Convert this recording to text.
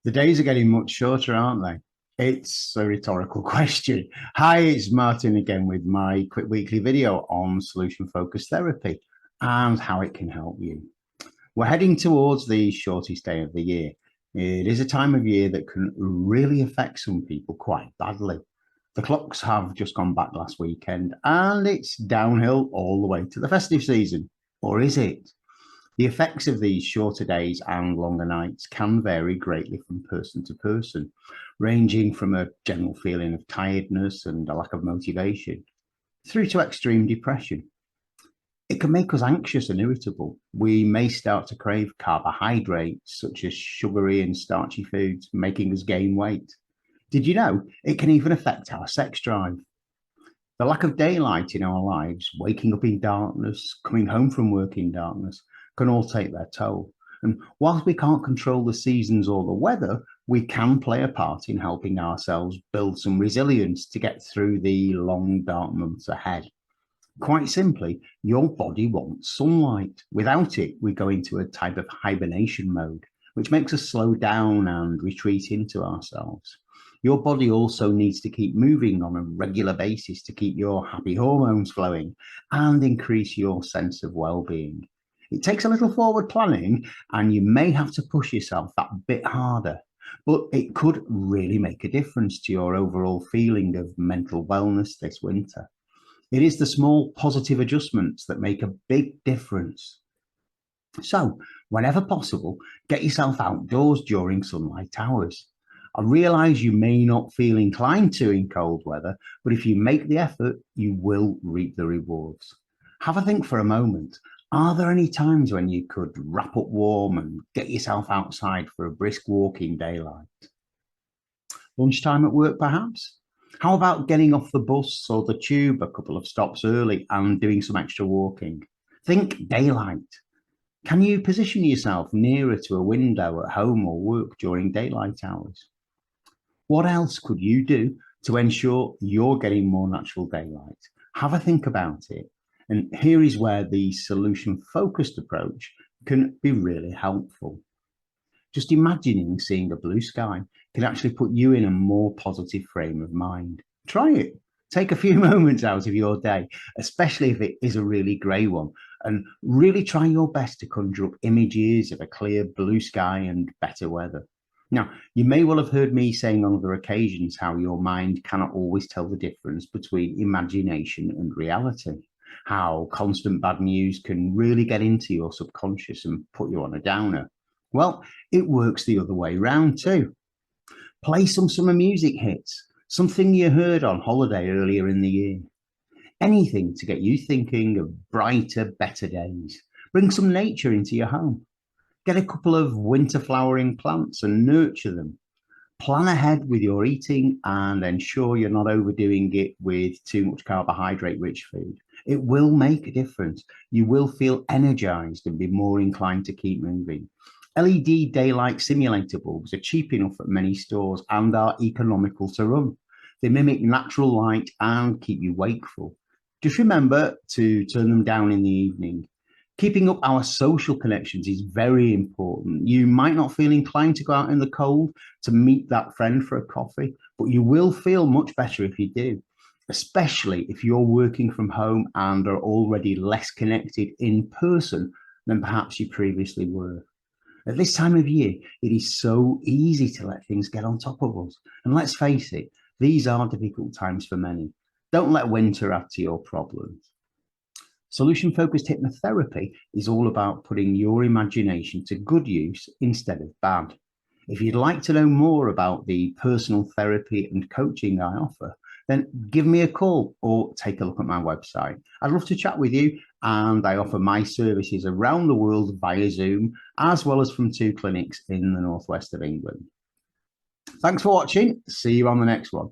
The days are getting much shorter, aren't they? It's a rhetorical question. Hi, it's Martin again with my quick weekly video on solution focused therapy and how it can help you. We're heading towards the shortest day of the year. It is a time of year that can really affect some people quite badly. The clocks have just gone back last weekend and it's downhill all the way to the festive season. Or is it? The effects of these shorter days and longer nights can vary greatly from person to person, ranging from a general feeling of tiredness and a lack of motivation through to extreme depression. It can make us anxious and irritable. We may start to crave carbohydrates, such as sugary and starchy foods, making us gain weight. Did you know it can even affect our sex drive? The lack of daylight in our lives, waking up in darkness, coming home from work in darkness, can all take their toll. And whilst we can't control the seasons or the weather, we can play a part in helping ourselves build some resilience to get through the long, dark months ahead. Quite simply, your body wants sunlight. Without it, we go into a type of hibernation mode, which makes us slow down and retreat into ourselves. Your body also needs to keep moving on a regular basis to keep your happy hormones flowing and increase your sense of well-being. It takes a little forward planning and you may have to push yourself that bit harder, but it could really make a difference to your overall feeling of mental wellness this winter. It is the small positive adjustments that make a big difference. So, whenever possible, get yourself outdoors during sunlight hours. I realise you may not feel inclined to in cold weather, but if you make the effort, you will reap the rewards. Have a think for a moment. Are there any times when you could wrap up warm and get yourself outside for a brisk walk in daylight? Lunchtime at work, perhaps? How about getting off the bus or the tube a couple of stops early and doing some extra walking? Think daylight. Can you position yourself nearer to a window at home or work during daylight hours? What else could you do to ensure you're getting more natural daylight? Have a think about it. And here is where the solution-focused approach can be really helpful. Just imagining seeing a blue sky can actually put you in a more positive frame of mind. Try it. Take a few moments out of your day, especially if it is a really grey one, and really try your best to conjure up images of a clear blue sky and better weather. Now, you may well have heard me saying on other occasions how your mind cannot always tell the difference between imagination and reality, how constant bad news can really get into your subconscious and put you on a downer. Well, it works the other way round too. Play some summer music hits, something you heard on holiday earlier in the year. Anything to get you thinking of brighter, better days. Bring some nature into your home. Get a couple of winter flowering plants and nurture them. Plan ahead with your eating and ensure you're not overdoing it with too much carbohydrate-rich food. It will make a difference. You will feel energized and be more inclined to keep moving. LED daylight simulator bulbs are cheap enough at many stores and are economical to run. They mimic natural light and keep you wakeful. Just remember to turn them down in the evening. Keeping up our social connections is very important. You might not feel inclined to go out in the cold to meet that friend for a coffee, but you will feel much better if you do, especially if you're working from home and are already less connected in person than perhaps you previously were. At this time of year, it is so easy to let things get on top of us. And let's face it, these are difficult times for many. Don't let winter add to your problems. Solution-focused hypnotherapy is all about putting your imagination to good use instead of bad. If you'd like to know more about the personal therapy and coaching I offer, then give me a call or take a look at my website. I'd love to chat with you, and I offer my services around the world via Zoom, as well as from 2 clinics in the northwest of England. Thanks for watching. See you on the next one.